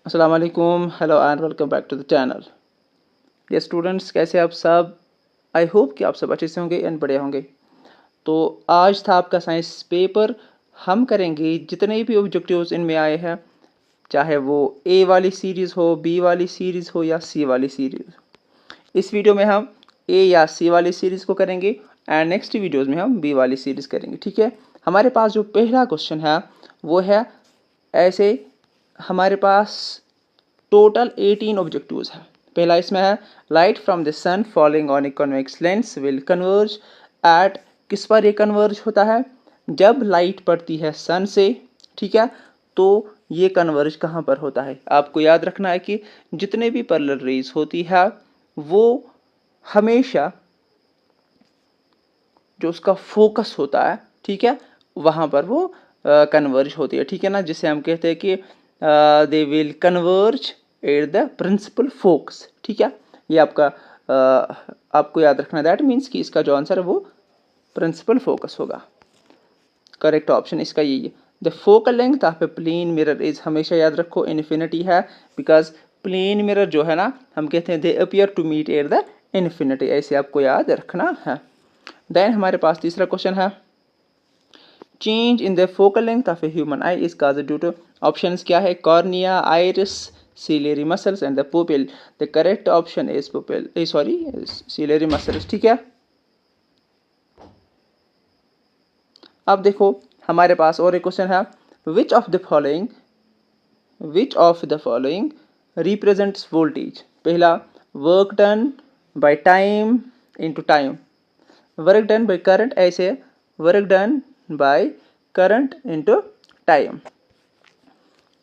अस्सलाम वालेकुम, hello and welcome back to the channel. ये स्टूडेंट्स कैसे आप सब? आई होप कि आप सब अच्छे से होंगे एंड बढ़िया होंगे। तो आज था आपका साइंस पेपर। हम करेंगे जितने भी ऑब्जेक्टिव्स इनमें आए हैं, चाहे वो ए वाली सीरीज़ हो, बी वाली सीरीज़ हो या सी वाली सीरीज़। इस वीडियो में हम ए या सी वाली सीरीज़ को करेंगे एंड नेक्स्ट वीडियोज़ में हम बी वाली सीरीज़ करेंगे। ठीक है, हमारे पास जो पहला क्वेश्चन है वो है ऐसे, हमारे पास टोटल 18 ऑब्जेक्टिव्स है। पहला इसमें है light from the sun falling on a convex lens will converge at, किस पर ये कन्वर्ज होता है? जब लाइट पड़ती है सन से, ठीक है, तो ये कन्वर्ज कहाँ पर होता है? आपको याद रखना है कि जितने भी पैरेलल रेज होती है वो हमेशा जो उसका फोकस होता है, ठीक है, वहाँ पर वो कन्वर्ज होती है। ठीक है ना, जिसे हम कहते हैं कि they will converge at the principal focus. ठीक है, ये आपको याद रखना, दैट मीन्स कि इसका जो आंसर है वो प्रिंसिपल फोकस होगा। करेक्ट ऑप्शन इसका यही है। The focal length of a plane mirror is, हमेशा याद रखो इन्फिनिटी है, बिकॉज प्लेन मिरर जो है ना, हम कहते हैं they appear to meet at the infinity, ऐसे आपको याद रखना है। देन हमारे पास तीसरा क्वेश्चन है, change in the focal length of a human eye is caused due to, options क्या है? Cornea, iris, ciliary muscles and the pupil. The correct option is pupil, sorry ciliary muscles. ठीक है, अब देखो हमारे पास और एक क्वेश्चन है, which of the following represents voltage? पहला, work done by time into time, work done by current, ऐसे work done by current into time.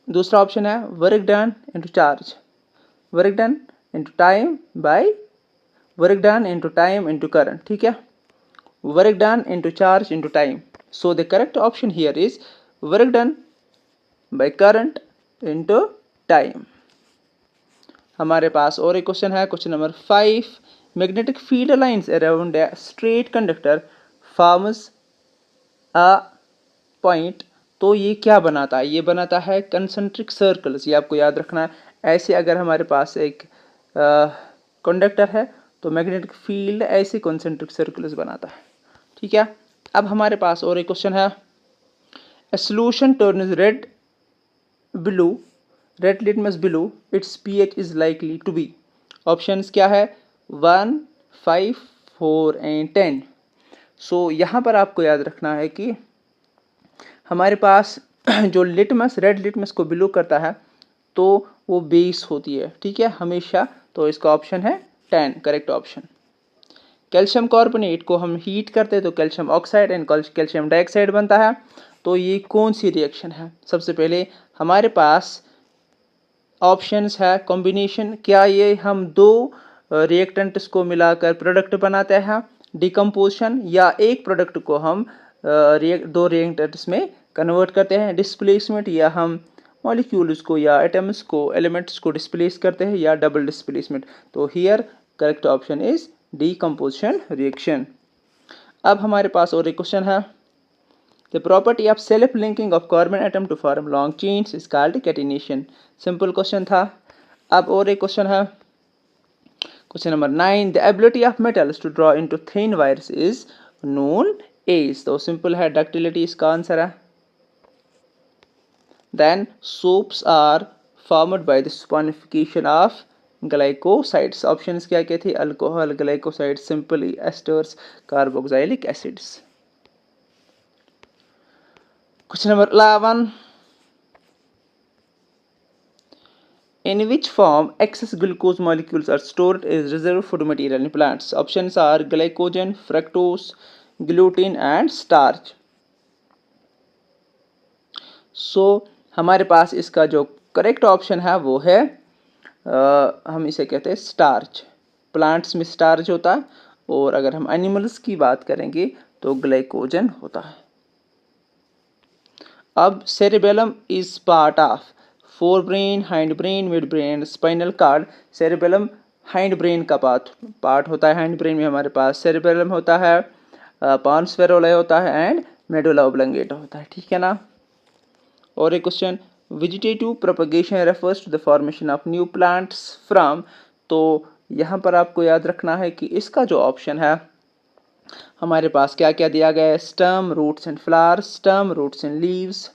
दूसरा ऑप्शन है work done into charge, work done into time by work done into time into current. ठीक है, work done into charge into time. So the correct option here is work done by current into time। हमारे पास और एक question है, question number 5, magnetic field lines around a straight conductor forms a point. तो ये क्या बनाता है? ये बनाता है कंसेंट्रिक सर्कल्स, ये आपको याद रखना है। ऐसे अगर हमारे पास एक कंडक्टर है तो मैग्नेटिक फील्ड ऐसे कंसेंट्रिक सर्कल्स बनाता है। ठीक है, अब हमारे पास और एक क्वेश्चन है, a solution turns red litmus blue, its pH is likely to be. Options क्या है? 1, 5, 4 एंड 10। सो यहाँ पर आपको याद रखना है कि हमारे पास जो लिटमस, रेड लिटमस को ब्लू करता है तो वो बेस होती है। ठीक है, हमेशा, तो इसका ऑप्शन है 10 करेक्ट ऑप्शन। कैल्शियम कार्बोनेट को हम हीट करते हैं तो calcium oxide and calcium dioxide बनता है। तो ये कौन सी रिएक्शन है? सबसे पहले हमारे पास ऑप्शंस है कॉम्बिनेशन, क्या ये हम दो रिएक्टेंट्स को मिलाकर प्रोडक्ट बनाते हैं, डिकम्पोजिशन, या एक प्रोडक्ट को हम दो रिएक्टेंट्स में कन्वर्ट करते हैं, डिस्प्लेसमेंट, या हम मॉलिक्यूल्स को या एटम्स को, एलिमेंट्स को डिस्प्लेस करते हैं, या डबल डिस्प्लेसमेंट। तो here correct option is decomposition reaction। अब हमारे पास और एक क्वेश्चन है, the property of self linking of carbon atom to form long chains is called catenation। Simple question था। अब और एक क्वेश्चन है, question number 9, the ability of metals to draw into thin wires is known as। तो simple है, ductility इसका answer है। then soaps are formed by the saponification of glycosides. Options क्या क्या थे? Alcohol, glycoside, simple esters, carboxylic acids. Question number 11, in which form excess glucose molecules are stored as reserve food material in plants? Options are glycogen, fructose, gluten and starch. So हमारे पास इसका जो correct option है वो है हम इसे कहते हैं स्टार्च। प्लांट्स में स्टार्च होता है, और अगर हम एनिमल्स की बात करेंगे तो ग्लाइकोजन होता है। अब cerebellum is part of fore brain, hind brain, mid brain, spinal cord. Cerebellum hind brain का पार्ट होता है। हाइंड ब्रेन में हमारे पास सेरेबेलम होता है, pons ferola होता है एंड medulla oblongata होता है, ठीक है ना। और एक question, vegetative propagation refers to the formation of new plants from, तो यहाँ पर आपको याद रखना है कि इसका जो ऑप्शन है हमारे पास क्या क्या दिया गया है, stem, roots and flowers, stem, roots and leaves,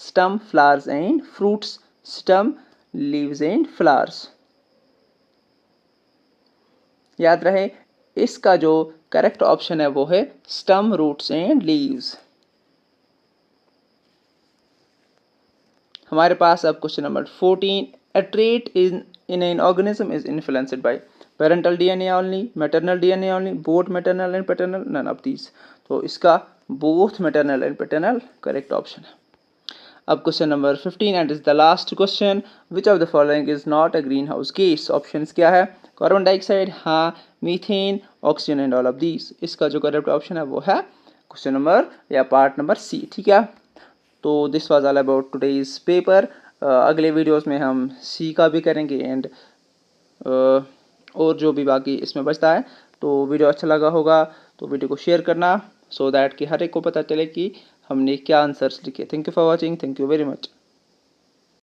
stem, flowers and fruits, stem, leaves and flowers. याद रहे इसका जो करेक्ट ऑप्शन है वो है स्टम, रूट्स एंड लीव्स। हमारे पास अब question number 14, a trait in an organism is influenced by parental DNA only, maternal DNA only, both maternal and paternal, none of these. तो इसका both maternal and paternal correct option है। अब question number 15 and is the last question, which of the following is not a green house gas. Options क्या है, carbon dioxide, हाँ, methane, oxygen and all of these. इसका जो correct option है वो है क्वेश्चन नंबर या पार्ट नंबर सी, ठीक है। तो this was all about today's paper. अगले वीडियोस में हम सी का भी करेंगे एंड और जो भी बाकी इसमें बचता है। तो वीडियो अच्छा लगा होगा तो वीडियो को शेयर करना सो दैट कि हर एक को पता चले कि हमने क्या आंसर्स लिखे। Thank you for watching, thank you very much.